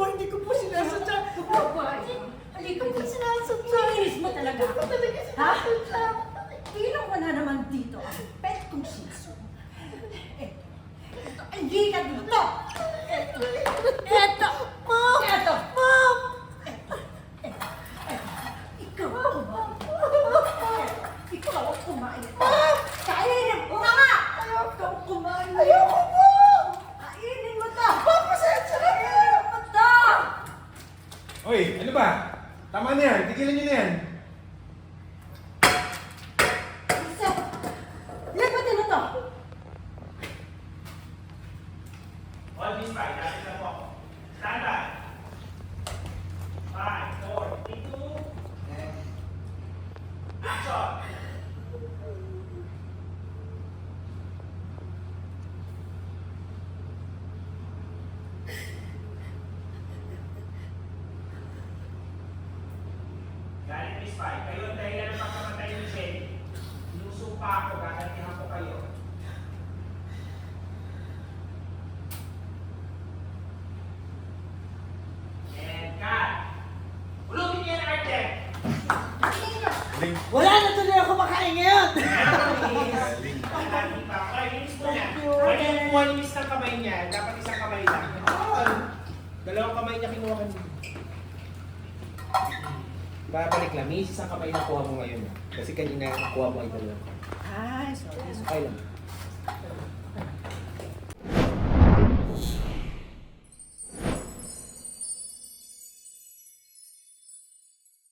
po, hindi ko po sinasadya. Halika po sinasadya. Inis mo talaga ako. Ha? Bilang wala naman dito ang pet kong shih tzu. Halika dito. Eto. Mom! Eto. Mom! Ikaw ang kumain. Ikaw ang kumain. Kainin mo na nga! Ikaw ang kumain. Ayoko po! Kainin mo to! Pasensya na po! Kainin mo to! Oy, ano ba? Tama na yan. Tigilan nyo na yan. Isa. Lipatin mo to! All this five, natin na po. Stand by. 5, 4, 3, 2, action! Galing Miss Pai, kayo ang dahilan ng pagkamatay ni Jenny. Sinusumpa ako, gagantihan ko kayo. And cut! Ulungin niyo yung Artem! Galing. Wala na tuloy ako makain ngayon! Galing. Pwede yung kumuha ni Miss ng kamay niya, dapat isang kamay lang. Dalawang kamay niya kinuha kanina. Babalik lang, may isang kamay na kuha mo ngayon. Kasi kanina nakuha mo ay dalawa. Ay, sorry. Okay lang.